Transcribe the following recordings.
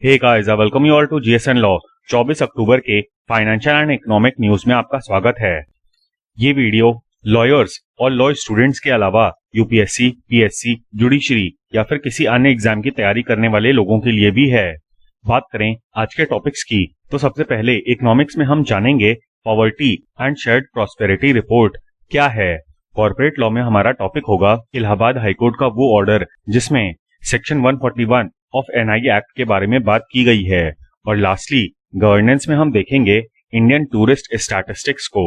Hey guys, welcome you all to GSN law. 24 अक्टूबर के financial and economic news में आपका स्वागत है। ये वीडियो लॉयर्स और लॉ स्टूडेंट्स के अलावा यूपीएससी, पीएससी, जुडिशरी या फिर किसी अन्य एग्जाम की तैयारी करने वाले लोगों के लिए भी है। बात करें आज के टॉपिक्स की तो सबसे पहले इकोनॉमिक्स में हम जानेंगे poverty and shared prosperity report क्या है। कॉर्पोरेट लॉ में हमारा टॉपिक होगा इलाहाबाद हाईकोर्ट का वो ऑर्डर जिसमें सेक्शन 141 ऑफ एनआई एक्ट के बारे में बात की गई है। और लास्टली गवर्नेंस में हम देखेंगे इंडियन टूरिस्ट स्टैटिस्टिक्स को।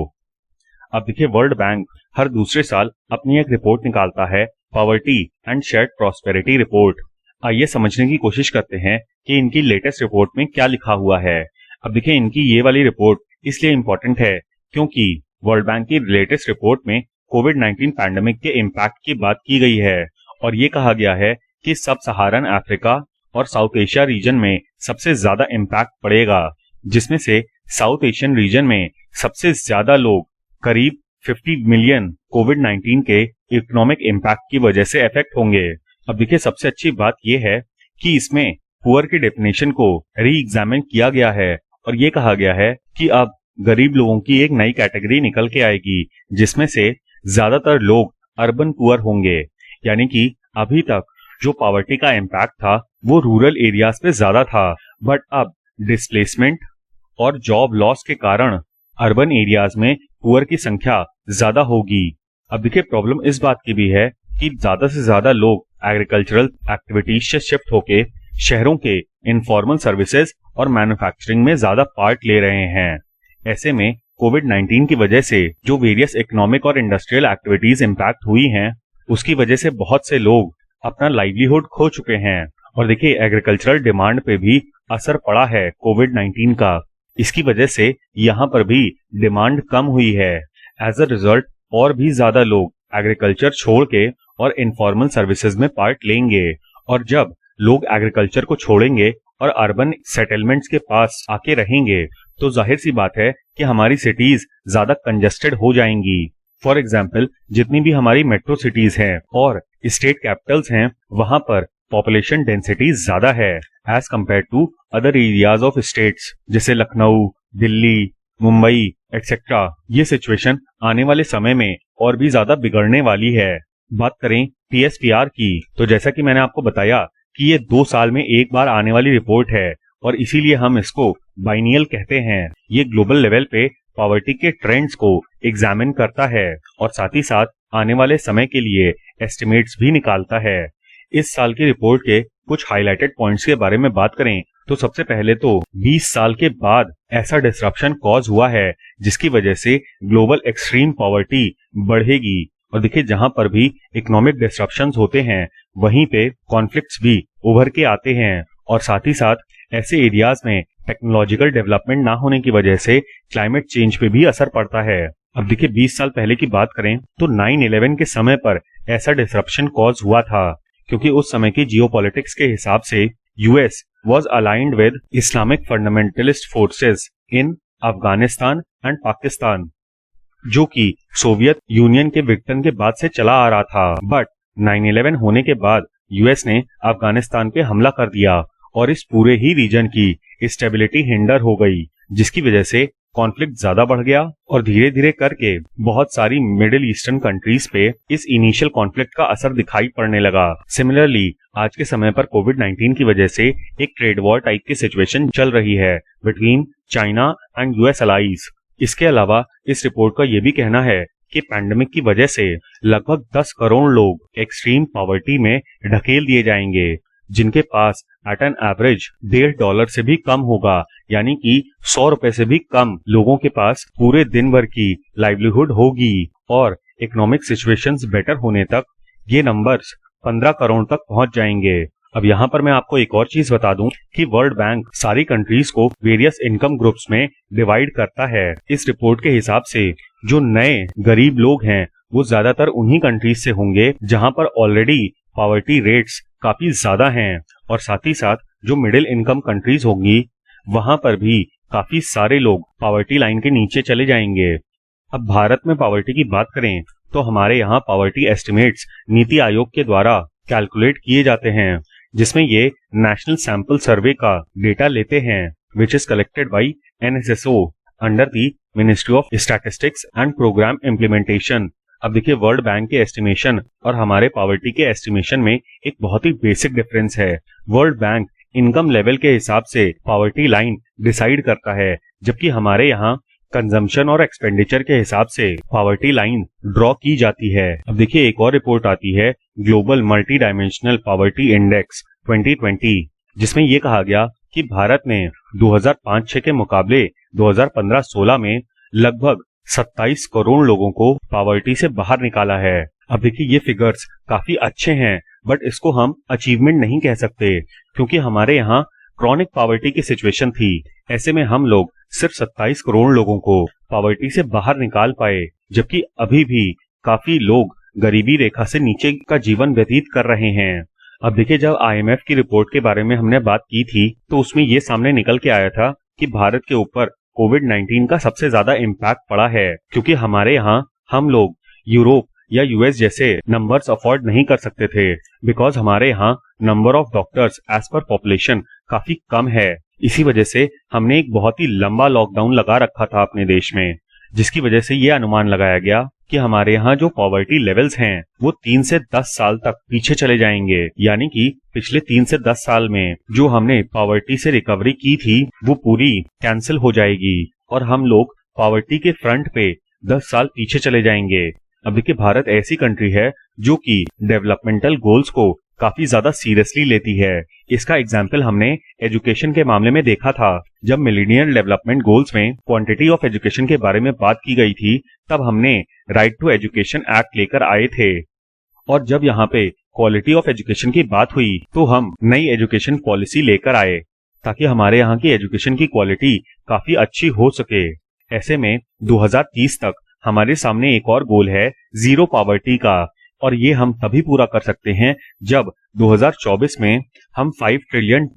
अब देखिए, वर्ल्ड बैंक हर दूसरे साल अपनी एक रिपोर्ट निकालता है, poverty and shared prosperity report. आइए समझने की कोशिश करते हैं कि इनकी लेटेस्ट रिपोर्ट में क्या लिखा हुआ है। अब देखिए, इनकी ये वाली रिपोर्ट इसलिए इंपॉर्टेंट है क्योंकि वर्ल्ड बैंक की लेटेस्ट रिपोर्ट में कोविड-19 पैंडेमिक के इम्पैक्ट की बात की गई है और ये कहा गया है कि सब सहारन अफ्रीका और साउथ एशिया रीजन में सबसे ज्यादा इम्पैक्ट पड़ेगा, जिसमें से साउथ एशियन रीजन में सबसे ज्यादा लोग करीब 50 मिलियन कोविड-19 के इकोनॉमिक इम्पैक्ट की वजह से अफेक्ट होंगे। अब देखिए, सबसे अच्छी बात यह है कि इसमें पुअर की डेफिनेशन को री एग्जामिन किया गया है और ये कहा गया है कि अब गरीब लोगों की एक नई कैटेगरी निकल के आएगी जिसमें से ज्यादातर लोग अर्बन पुअर होंगे। यानी कि अभी तक जो पॉवर्टी का इम्पैक्ट था वो रूरल एरियाज पे ज्यादा था, बट अब डिस्प्लेसमेंट और जॉब लॉस के कारण अर्बन एरियाज में पुअर की संख्या ज्यादा होगी। अब देखिए, प्रॉब्लम इस बात की भी है कि ज्यादा से ज्यादा लोग एग्रीकल्चरल एक्टिविटीज से शिफ्ट होके शहरों के इनफॉर्मल सर्विसेज और मैन्युफैक्चरिंग में ज्यादा पार्ट ले रहे हैं। ऐसे में कोविड-19 की वजह से जो वेरियस इकोनॉमिक और इंडस्ट्रियल एक्टिविटीज इम्पैक्ट हुई हैं, उसकी वजह से बहुत से लोग अपना लाइवलीहुड खो चुके हैं। और देखिए, एग्रीकल्चरल डिमांड पे भी असर पड़ा है कोविड-19 का। इसकी वजह से यहाँ पर भी डिमांड कम हुई है। एज अ रिजल्ट और भी ज्यादा लोग एग्रीकल्चर छोड़ के और इनफॉर्मल सर्विसेज में पार्ट लेंगे। और जब लोग एग्रीकल्चर को छोड़ेंगे और अर्बन सेटलमेंट्स के पास आके रहेंगे तो जाहिर सी बात है कि हमारी सिटीज ज्यादा कंजेस्टेड हो जाएंगी। फॉर एग्जाम्पल, जितनी भी हमारी मेट्रो सिटीज हैं और स्टेट कैपिटल्स हैं, वहां पर पॉपुलेशन डेंसिटी ज्यादा है as compare to other areas of states जैसे लखनऊ, दिल्ली, मुंबई एक्सेट्रा। ये सिचुएशन आने वाले समय में और भी ज्यादा बिगड़ने वाली है। बात करें पीएसपीआर की तो जैसा कि मैंने आपको बताया कि ये 2 साल में एक बार आने वाली रिपोर्ट है और इसीलिए हम इसको बाइनियल कहते हैं। ये ग्लोबल लेवल पे पॉवर्टी के ट्रेंड्स को एग्जामिन करता है और साथ ही साथ आने वाले समय के लिए एस्टिमेट्स भी निकालता है। इस साल की रिपोर्ट के कुछ हाइलाइटेड पॉइंट्स के बारे में बात करें तो सबसे पहले तो 20 साल के बाद ऐसा डिसरप्शन कॉज हुआ है जिसकी वजह से ग्लोबल एक्सट्रीम पॉवर्टी बढ़ेगी। और देखिए, जहां पर भी इकोनॉमिक डिसरप्शंस होते हैं वहीं पे कॉन्फ्लिक्ट्स भी उभर के आते हैं और साथ ही साथ ऐसे एरियाज में टेक्नोलॉजिकल डेवलपमेंट ना होने की वजह से क्लाइमेट चेंज पे भी असर पड़ता है। अब देखिए, 20 साल पहले की बात करें तो 9/11 के समय पर ऐसा डिसरप्शन कॉज हुआ था क्योंकि उस समय की जियोपॉलिटिक्स के हिसाब से US was aligned with Islamic fundamentalist forces in Afghanistan and Pakistan, जो कि सोवियत यूनियन के विघटन के बाद से चला आ रहा था। बट 9/11 होने के बाद यूएस ने अफगानिस्तान पे हमला कर दिया और इस पूरे ही रीजन की स्टेबिलिटी हिंडर हो गई, जिसकी वजह से कॉन्फ्लिक्ट ज्यादा बढ़ गया और धीरे धीरे करके बहुत सारी मिडिल ईस्टर्न कंट्रीज पे इस इनिशियल कॉन्फ्लिक्ट का असर दिखाई पड़ने लगा। सिमिलरली आज के समय पर कोविड-19 की वजह से एक ट्रेड वॉर टाइप की सिचुएशन चल रही है between China and US allies. इसके अलावा इस रिपोर्ट का यह भी कहना है कि पैंडेमिक की वजह से लगभग 10 करोड़ लोग एक्सट्रीम पॉवर्टी में ढकेल दिए जाएंगे, जिनके पास एट एन एवरेज $1.5 से भी कम होगा। यानी कि 100 रुपए से भी कम लोगों के पास पूरे दिन भर की लाइवलीहुड होगी और इकोनॉमिक सिचुएशंस बेटर होने तक ये नंबर्स 15 करोड़ तक पहुंच जाएंगे। अब यहाँ पर मैं आपको एक और चीज बता दूं कि वर्ल्ड बैंक सारी कंट्रीज को वेरियस इनकम ग्रुप्स में डिवाइड करता है। इस रिपोर्ट के हिसाब से जो नए गरीब लोग हैं वो ज्यादातर उन्हीं कंट्रीज से होंगे जहां पर ऑलरेडी पॉवर्टी रेट्स काफी ज्यादा हैं और साथ ही साथ जो मिडिल इनकम कंट्रीज होंगी वहां पर भी काफी सारे लोग पॉवर्टी लाइन के नीचे चले जाएंगे। अब भारत में पॉवर्टी की बात करें तो हमारे यहाँ पॉवर्टी एस्टिमेट्स नीति आयोग के द्वारा कैलकुलेट किए जाते हैं, जिसमें ये नेशनल सैंपल सर्वे का डेटा लेते हैं, which is collected by NSSO under the ministry of statistics and programme implementation. अब देखिए, वर्ल्ड बैंक के एस्टिमेशन और हमारे पॉवर्टी के एस्टिमेशन में एक बहुत ही बेसिक डिफरेंस है। वर्ल्ड बैंक इनकम लेवल के हिसाब से पॉवर्टी लाइन डिसाइड करता है, जबकि हमारे यहाँ कंजम्पशन और एक्सपेंडिचर के हिसाब से पॉवर्टी लाइन ड्रॉ की जाती है। अब देखिए, एक और रिपोर्ट आती है global multi dimensional poverty index 2020, जिसमें ये कहा गया कि भारत ने 2005-06 के मुकाबले 2015-16 में लगभग 27 करोड़ लोगों को पॉवर्टी से बाहर निकाला है। अब देखिए, ये फिगर्स काफी अच्छे हैं, बट इसको हम अचीवमेंट नहीं कह सकते, क्योंकि हमारे यहाँ क्रॉनिक पॉवर्टी की सिचुएशन थी। ऐसे में हम लोग सिर्फ 27 करोड़ लोगों को पॉवर्टी से बाहर निकाल पाए, जबकि अभी भी काफी लोग गरीबी रेखा से नीचे का जीवन व्यतीत कर रहे हैं। अब देखिए, जब IMF की रिपोर्ट के बारे में हमने बात की थी, तो उसमें ये सामने निकल के आया था कि भारत के ऊपर कोविड-19 का सबसे ज्यादा इम्पैक्ट पड़ा है, क्योंकि हमारे यहाँ हम लोग यूरोप या US जैसे नंबर्स अफोर्ड नहीं कर सकते थे, बिकॉज हमारे यहाँ number of doctors as per population काफी कम है। इसी वजह से हमने एक बहुत ही लंबा लॉकडाउन लगा रखा था अपने देश में, जिसकी वजह से ये अनुमान लगाया गया कि हमारे यहाँ जो पॉवर्टी लेवल्स हैं वो 3 से 10 साल तक पीछे चले जाएंगे। यानी कि पिछले 3 से 10 साल में जो हमने पॉवर्टी से रिकवरी की थी वो पूरी कैंसिल हो जाएगी और हम लोग पॉवर्टी के फ्रंट पे 10 साल पीछे चले जाएंगे। अब देखिए, भारत ऐसी कंट्री है जो कि डेवलपमेंटल गोल्स को काफी ज्यादा सीरियसली लेती है। इसका एग्जाम्पल हमने एजुकेशन के मामले में देखा था। जब मिलेनियल डेवलपमेंट गोल्स में क्वांटिटी ऑफ एजुकेशन के बारे में बात की गई थी, तब हमने राइट टू एजुकेशन एक्ट लेकर आए थे, और जब यहाँ पे क्वालिटी ऑफ एजुकेशन की बात हुई तो हम नई एजुकेशन पॉलिसी लेकर आए, ताकि हमारे यहाँ की एजुकेशन की क्वालिटी काफी अच्छी हो सके। ऐसे में 2030 तक हमारे सामने एक और गोल है जीरो पॉवर्टी का, और ये हम तभी पूरा कर सकते हैं जब 2024 में हम $5 ट्रिलियन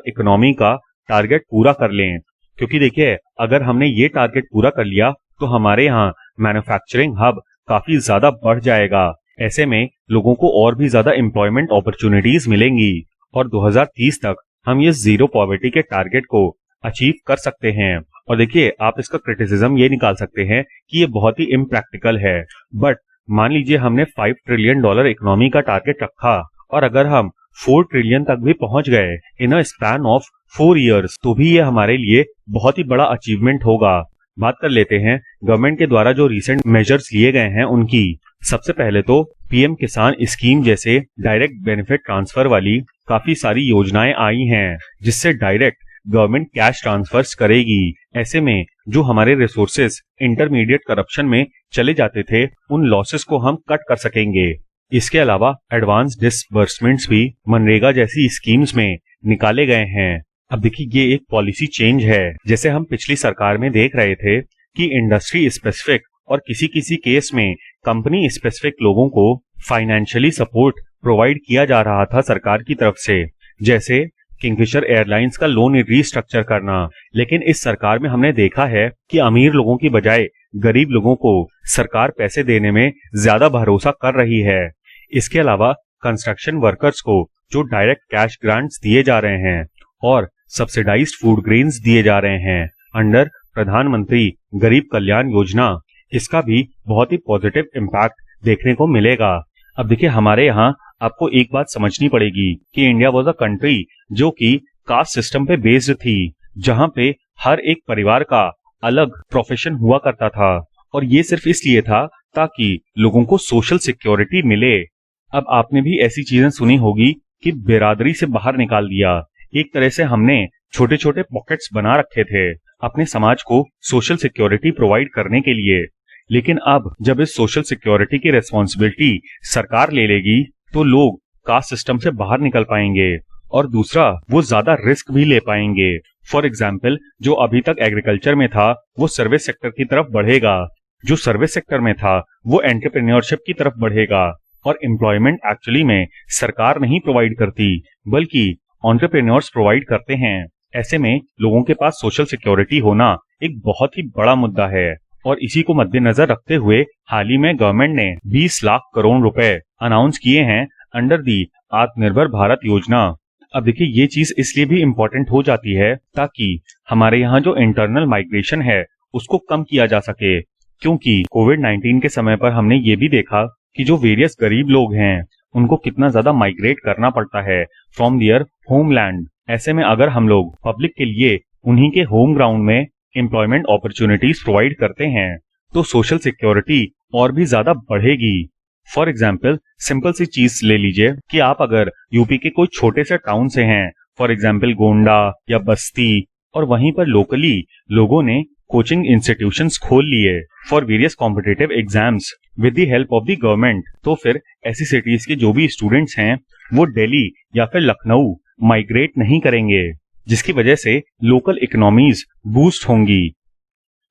इकोनॉमी का टारगेट पूरा कर लें। क्योंकि देखिए, अगर हमने ये टारगेट पूरा कर लिया तो हमारे यहाँ मैन्युफैक्चरिंग हब काफी ज्यादा बढ़ जाएगा। ऐसे में लोगों को और भी ज्यादा एम्प्लॉयमेंट अपॉर्चुनिटीज मिलेंगी और 2030 तक हम ये जीरो पॉवर्टी के टारगेट को अचीव कर सकते हैं। और देखिए, आप इसका क्रिटिसिज्म ये निकाल सकते हैं कि ये बहुत ही इम्प्रैक्टिकल है, बट मान लीजिए हमने $5 ट्रिलियन इकोनॉमी का टारगेट रखा और अगर हम 4 ट्रिलियन तक भी पहुंच गए इन अ स्पैन ऑफ 4 इयर्स, तो भी ये हमारे लिए बहुत ही बड़ा अचीवमेंट होगा। बात कर लेते हैं गवर्नमेंट के द्वारा जो रिसेंट मेजर्स लिए गए हैं उनकी। सबसे पहले तो PM किसान स्कीम जैसे डायरेक्ट बेनिफिट ट्रांसफर वाली काफी सारी योजनाएं आई हैं, जिससे डायरेक्ट गवर्नमेंट कैश ट्रांसफर्स करेगी। ऐसे में जो हमारे रिसोर्सेज इंटरमीडिएट करप्शन में चले जाते थे, उन लॉसेस को हम कट कर सकेंगे। इसके अलावा एडवांस डिसबर्समेंट्स भी मनरेगा जैसी स्कीम्स में निकाले गए हैं। अब देखिए, ये एक पॉलिसी चेंज है। जैसे हम पिछली सरकार में देख रहे थे कि इंडस्ट्री स्पेसिफिक और किसी किसी केस में कंपनी स्पेसिफिक लोगों को फाइनेंशियली सपोर्ट प्रोवाइड किया जा रहा था सरकार की तरफ से, जैसे किंगफिशर एयरलाइंस का लोन रीस्ट्रक्चर करना। लेकिन इस सरकार में हमने देखा है कि अमीर लोगों की बजाय गरीब लोगों को सरकार पैसे देने में ज्यादा भरोसा कर रही है। इसके अलावा कंस्ट्रक्शन वर्कर्स को जो डायरेक्ट कैश ग्रांट्स दिए जा रहे हैं और सब्सिडाइज्ड फूड ग्रेन्स दिए जा रहे हैं अंडर प्रधानमंत्री गरीब कल्याण योजना, इसका भी बहुत ही पॉजिटिव इम्पैक्ट देखने को मिलेगा। अब देखिए, हमारे यहाँ आपको एक बात समझनी पड़ेगी कि इंडिया वाज अ कंट्री जो कि कास्ट सिस्टम पे बेस्ड थी, जहां पे हर एक परिवार का अलग प्रोफेशन हुआ करता था, और ये सिर्फ इसलिए था ताकि लोगों को सोशल सिक्योरिटी मिले। अब आपने भी ऐसी चीजें सुनी होगी कि बिरादरी से बाहर निकाल दिया। एक तरह से हमने छोटे छोटे पॉकेट्स बना रखे थे अपने समाज को सोशल सिक्योरिटी प्रोवाइड करने के लिए। लेकिन अब जब इस सोशल सिक्योरिटी की रेस्पॉन्सिबिलिटी सरकार ले लेगी तो लोग कास्ट सिस्टम से बाहर निकल पाएंगे, और दूसरा वो ज्यादा रिस्क भी ले पाएंगे। फॉर एग्जाम्पल, जो अभी तक एग्रीकल्चर में था वो सर्विस सेक्टर की तरफ बढ़ेगा, जो सर्विस सेक्टर में था वो एंटरप्रेन्योरशिप की तरफ बढ़ेगा, और एम्प्लॉयमेंट एक्चुअली में सरकार नहीं प्रोवाइड करती बल्कि एंटरप्रेन्योर्स प्रोवाइड करते हैं। ऐसे में लोगों के पास सोशल सिक्योरिटी होना एक बहुत ही बड़ा मुद्दा है, और इसी को मद्देनजर रखते हुए हाल ही में गवर्नमेंट ने 20 लाख करोड़ रुपए अनाउंस किए हैं अंडर दी आत्मनिर्भर भारत योजना। अब देखिए ये चीज इसलिए भी इम्पोर्टेंट हो जाती है ताकि हमारे यहाँ जो इंटरनल माइग्रेशन है उसको कम किया जा सके, क्योंकि कोविड-19 के समय पर हमने ये भी देखा कि जो वेरियस गरीब लोग हैं उनको कितना ज्यादा माइग्रेट करना पड़ता है फ्रॉम दियर होमलैंड। ऐसे में अगर हम लोग पब्लिक के लिए उन्हीं के होम ग्राउंड में एम्प्लॉयमेंट अपॉर्चुनिटीज प्रोवाइड करते हैं तो सोशल सिक्योरिटी और भी ज्यादा बढ़ेगी। फॉर एग्जाम्पल सिंपल सी चीज ले लीजिए कि आप अगर यूपी के कोई छोटे से टाउन से हैं, फॉर एग्जाम्पल गोंडा या बस्ती, और वहीं पर लोकली लोगों ने कोचिंग इंस्टीट्यूशंस खोल लिए for various competitive exams with the help of the government, तो फिर ऐसी सिटीज के जो भी स्टूडेंट्स हैं वो दिल्ली या फिर लखनऊ माइग्रेट नहीं करेंगे, जिसकी वजह से लोकल इकोनॉमीज बूस्ट होंगी।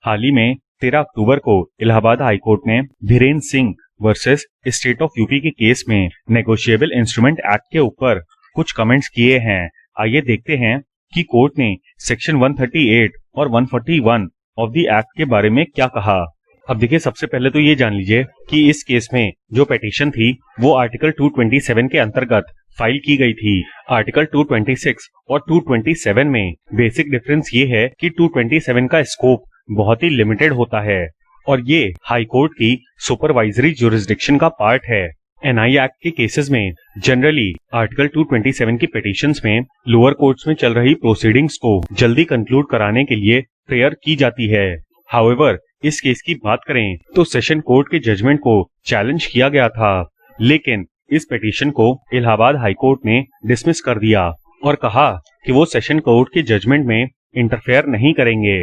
हाल ही में 13 अक्टूबर को इलाहाबाद हाईकोर्ट ने Dhirendra Singh versus state of UP के केस में नेगोशिएबल इंस्ट्रूमेंट एक्ट के ऊपर कुछ कमेंट्स किए हैं। आइए देखते हैं कि कोर्ट ने सेक्शन 138 और 141 ऑफ द एक्ट के बारे में क्या कहा। अब देखिए सबसे पहले तो ये जान लीजिए कि इस केस में जो पिटीशन थी वो आर्टिकल 227 के अंतर्गत फाइल की गई थी। आर्टिकल 226 और 227 में बेसिक डिफरेंस ये है कि 227 का स्कोप बहुत ही लिमिटेड होता है और ये हाई कोर्ट की सुपरवाइजरी ज्यूरिसडिक्शन का पार्ट है। एनआई एक्ट के केसेस में जनरली आर्टिकल 227 की पिटीशंस में लोअर कोर्ट्स में चल रही प्रोसीडिंग्स को जल्दी कंक्लूड कराने के लिए प्रेयर की जाती है। हाउएवर इस केस की बात करें तो सेशन कोर्ट के जजमेंट को चैलेंज किया गया था, लेकिन इस पिटीशन को इलाहाबाद हाई कोर्ट ने डिसमिस कर दिया और कहा कि वो सेशन कोर्ट के जजमेंट में इंटरफेयर नहीं करेंगे।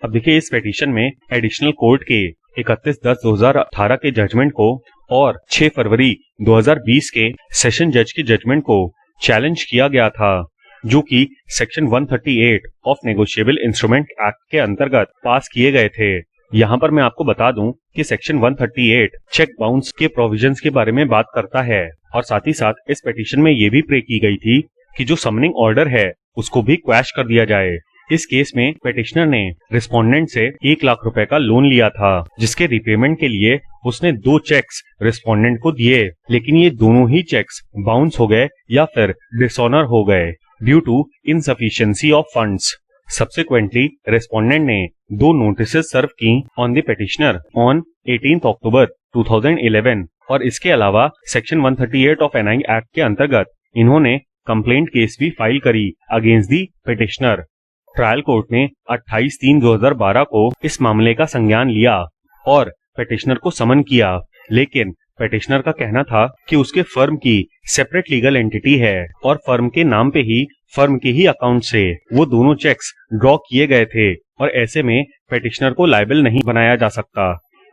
अब देखिए इस पिटीशन में एडिशनल कोर्ट के 31/10/2018 के जजमेंट को और 6 फरवरी 2020 के सेशन जज के जजमेंट को चैलेंज किया गया था, जो कि section 138 of negotiable instrument act के अंतर्गत पास किए गए थे। यहाँ पर मैं आपको बता दूं कि सेक्शन 138 चेक बाउंस के प्रोविजंस के बारे में बात करता है और साथ ही साथ इस पिटीशन में ये भी प्रे की गई थी कि जो समनिंग ऑर्डर है उसको भी क्वैश कर दिया जाए। इस केस में पिटिशनर ने रिस्पोंडेंट से 1 लाख रुपए का लोन लिया था, जिसके रिपेमेंट के लिए उसने 2 चेक्स रिस्पोंडेंट को दिए, लेकिन ये दोनों ही चेक्स बाउंस हो गए या फिर डिसऑनर हो गए due to insufficiency of funds. Subsequently respondent ने 2 नोटिसेस सर्व की on the petitioner on 18 October 2011 और इसके अलावा सेक्शन 138 ऑफ एनआई एक्ट के अंतर्गत इन्होंने कंप्लेंट केस भी फाइल करी against the petitioner. Trial court ने 28/3/2012 को इस मामले का संज्ञान लिया और पिटिशनर को समन किया, लेकिन पिटिशनर का कहना था कि उसके फर्म की सेपरेट लीगल एंटिटी है और फर्म के नाम पे ही फर्म के ही अकाउंट से वो दोनों चेक्स ड्रॉ किए गए थे और ऐसे में पिटिशनर को लायबल नहीं बनाया जा सकता।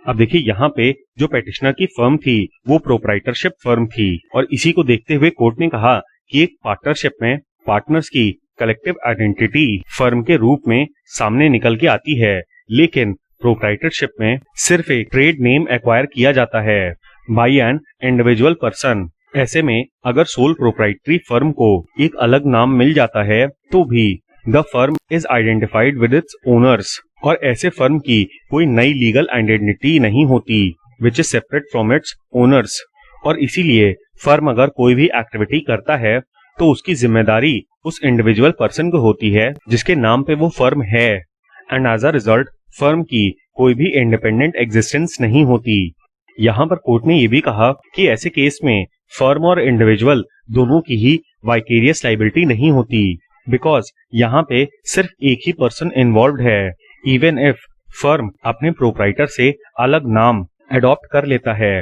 अब देखिए यहाँ पे जो पिटिशनर की फर्म थी वो प्रोप्राइटरशिप फर्म थी और इसी को देखते हुए कोर्ट ने कहा कि एक पार्टनरशिप में पार्टनर्स की कलेक्टिव आइडेंटिटी फर्म के रूप में सामने निकल के आती है, लेकिन प्रोप्राइटरशिप में सिर्फ एक ट्रेड नेम एक्वायर किया जाता है बाय एन इंडिविजुअल पर्सन। ऐसे में अगर सोल प्रोप्राइटरी फर्म को एक अलग नाम मिल जाता है तो भी the firm is identified with its owners और ऐसे फर्म की कोई नई लीगल आइडेंटिटी नहीं होती which is separate from its owners. और इसीलिए फर्म अगर कोई भी एक्टिविटी करता है तो उसकी जिम्मेदारी उस इंडिविजुअल पर्सन को होती है जिसके नाम पे वो फर्म है and as a result firm की कोई भी इंडिपेंडेंट एग्जिस्टेंस नहीं होती। यहाँ पर कोर्ट ने ये भी कहा कि ऐसे केस में फर्म और इंडिविजुअल दोनों की ही वाइकेरियस लाइबिलिटी नहीं होती, बिकॉज यहाँ पे सिर्फ एक ही पर्सन इन्वॉल्व है, इवन इफ फर्म अपने प्रोप्राइटर से अलग नाम अडॉप्ट कर लेता है।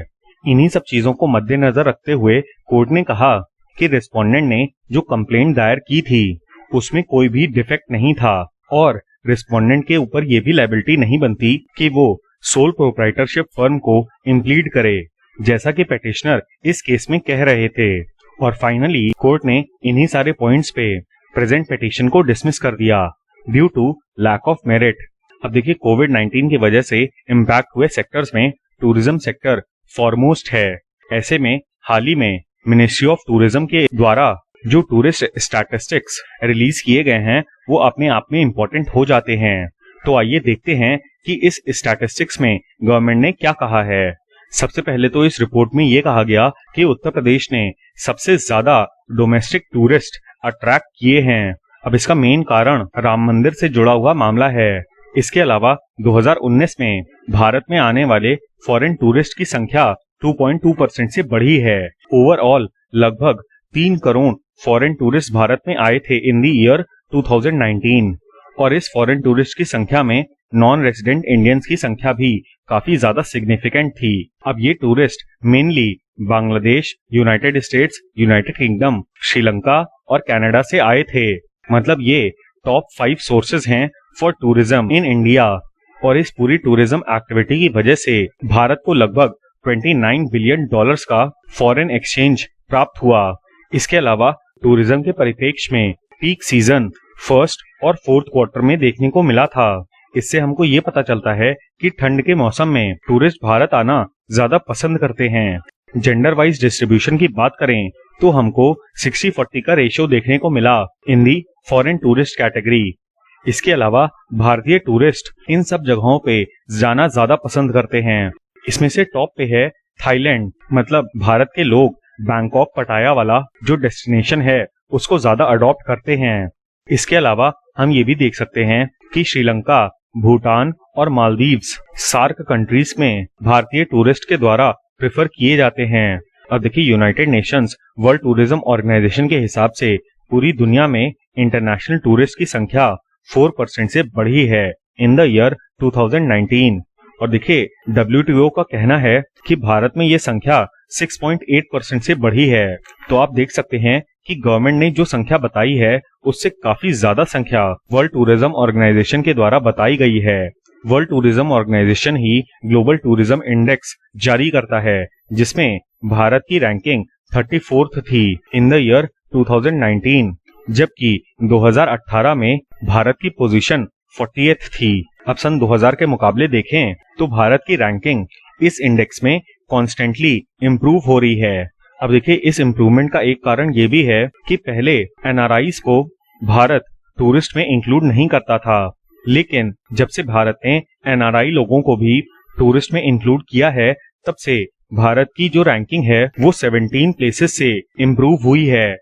इन्हीं सब चीजों को मद्देनजर रखते हुए कोर्ट ने कहा कि रिस्पोंडेंट ने जो कंप्लेंट दायर की थी उसमें कोई भी डिफेक्ट नहीं था और रिस्पोंडेंट के ऊपर ये भी लायबिलिटी नहीं बनती कि वो सोल प्रोप्राइटरशिप फर्म को इम्प्लीड करे, जैसा कि पिटिशनर इस केस में कह रहे थे। और फाइनली कोर्ट ने इन्हीं सारे पॉइंट्स पे प्रेजेंट पिटिशन को डिसमिस कर दिया due to lack of merit. अब देखिए कोविड-19 की वजह से इम्पैक्ट हुए सेक्टर्स में टूरिज्म सेक्टर फॉरमोस्ट है। ऐसे में हाल ही में मिनिस्ट्री ऑफ टूरिज्म के द्वारा जो टूरिस्ट स्टैटिस्टिक्स रिलीज किए गए हैं वो अपने आप में इम्पोर्टेंट हो जाते हैं। तो आइए देखते हैं कि इस स्टैटिस्टिक्स में गवर्नमेंट ने क्या कहा है। सबसे पहले तो इस रिपोर्ट में ये कहा गया कि उत्तर प्रदेश ने सबसे ज्यादा डोमेस्टिक टूरिस्ट अट्रैक्ट किए हैं। अब इसका मेन कारण राम मंदिर से जुड़ा हुआ मामला है। इसके अलावा 2019 में भारत में आने वाले फॉरेन टूरिस्ट की संख्या 2.2% से बढ़ी है। ओवरऑल लगभग 3 करोड़ फॉरेन टूरिस्ट भारत में आए थे इन द ईयर 2019 और इस फॉरेन टूरिस्ट की संख्या में नॉन रेजिडेंट इंडियंस की संख्या भी काफी ज्यादा सिग्निफिकेंट थी। अब ये tourist mainly Bangladesh, United states, United kingdom, Sri Lanka और कनाडा से आए थे। मतलब ये टॉप 5 सोर्सेज हैं फॉर टूरिज्म इन इंडिया और इस पूरी टूरिज्म एक्टिविटी की वजह से भारत को लगभग $29 बिलियन का फॉरेन एक्सचेंज प्राप्त हुआ। इसके अलावा टूरिज्म के परिप्रेक्ष्य में पीक सीजन फर्स्ट और फोर्थ क्वार्टर में देखने को मिला था। इससे हमको ये पता चलता है कि ठंड के मौसम में टूरिस्ट भारत आना ज्यादा पसंद करते हैं। जेंडर वाइज डिस्ट्रीब्यूशन की बात करें तो हमको 60-40 का रेशियो देखने को मिला इन दी फॉरेन टूरिस्ट कैटेगरी। इसके अलावा भारतीय टूरिस्ट इन सब जगहों पे जाना ज्यादा पसंद करते हैं। इसमें से टॉप पे है थाईलैंड। मतलब भारत के लोग बैंकॉक पटाया वाला जो डेस्टिनेशन है उसको ज्यादा अडॉप्ट करते हैं। इसके अलावा हम ये भी देख सकते हैं कि श्रीलंका, भूटान और मालदीव्स सार्क कंट्रीज में भारतीय टूरिस्ट के द्वारा प्रेफर किए जाते हैं। अब देखिए United Nations World Tourism Organization के हिसाब से पूरी दुनिया में इंटरनेशनल टूरिस्ट की संख्या 4% से बढ़ी है इन द ईयर 2019 और देखिए WTO का कहना है कि भारत में ये संख्या 6.8% से बढ़ी है। तो आप देख सकते हैं कि गवर्नमेंट ने जो संख्या बताई है उससे काफी ज्यादा संख्या वर्ल्ड टूरिज्म ऑर्गेनाइजेशन के द्वारा बताई गई है। वर्ल्ड टूरिज्म ऑर्गेनाइजेशन ही ग्लोबल टूरिज्म इंडेक्स जारी करता है जिसमें भारत की रैंकिंग 34th थी इन द ईयर 2019 जबकि 2018 में भारत की पोजीशन 40th थी। अब सन 2000 के मुकाबले देखें तो भारत की रैंकिंग इस इंडेक्स में कॉन्स्टेंटली इम्प्रूव हो रही है। अब देखिए इस इम्प्रूवमेंट का एक कारण ये भी है कि पहले NRIs को भारत टूरिस्ट में इंक्लूड नहीं करता था, लेकिन जब से भारत ने NRI लोगों को भी टूरिस्ट में इंक्लूड किया है तब से भारत की जो रैंकिंग है वो 17 प्लेसेस से इम्प्रूव हुई है।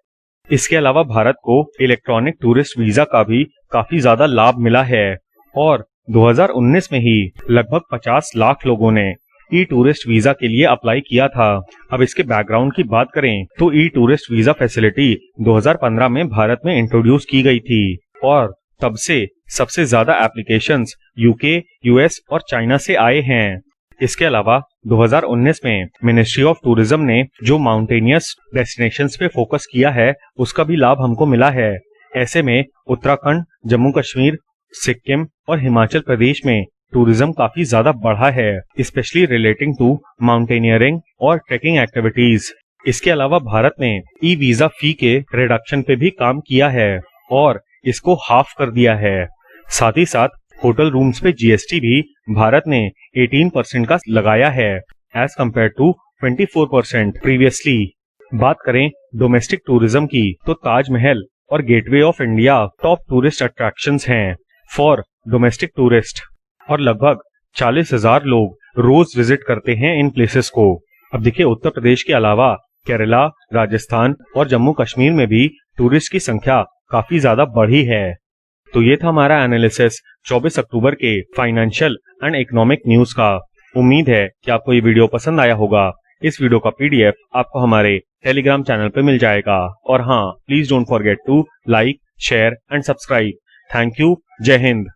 इसके अलावा भारत को इलेक्ट्रॉनिक टूरिस्ट वीजा का भी काफी ज्यादा लाभ मिला है और 2019 में ही लगभग 50 लाख लोगों ने ई टूरिस्ट वीजा के लिए अप्लाई किया था। अब इसके बैकग्राउंड की बात करें तो ई टूरिस्ट वीजा फैसिलिटी 2015 में भारत में इंट्रोड्यूस की गई थी और तब से सबसे ज्यादा एप्लीकेशंस यूके, यूएस और चाइना से आए हैं। इसके अलावा 2019 में मिनिस्ट्री ऑफ टूरिज्म ने जो माउंटेनियस डेस्टिनेशंस पे फोकस किया है उसका भी लाभ हमको मिला है। ऐसे में उत्तराखंड, जम्मू कश्मीर, सिक्किम और हिमाचल प्रदेश में टूरिज्म काफी ज्यादा बढ़ा है, स्पेशली रिलेटिंग टू माउंटेनियरिंग और ट्रेकिंग एक्टिविटीज। इसके अलावा भारत ने ई वीजा फी के रिडक्शन पे भी काम किया है और इसको हाफ कर दिया है। साथ ही साथ होटल रूम्स पे GST भी भारत ने 18% का लगाया है एज कम्पेयर टू 24% प्रीवियसली। बात करें डोमेस्टिक टूरिज्म की तो ताजमहल और gateway of India top tourist attractions हैं फॉर डोमेस्टिक टूरिस्ट और लगभग 40,000 लोग रोज विजिट करते हैं इन प्लेसेस को। अब देखिए उत्तर प्रदेश के अलावा केरला, राजस्थान और जम्मू कश्मीर में भी टूरिस्ट की संख्या काफी ज्यादा बढ़ी है। तो ये था हमारा एनालिसिस 24 अक्टूबर के फाइनेंशियल एंड इकोनॉमिक न्यूज का। उम्मीद है कि आपको ये वीडियो पसंद आया होगा। इस वीडियो का PDF आपको हमारे टेलीग्राम चैनल पे मिल जाएगा और हाँ, please don't forget to like, share and subscribe. Thank you. जय हिंद।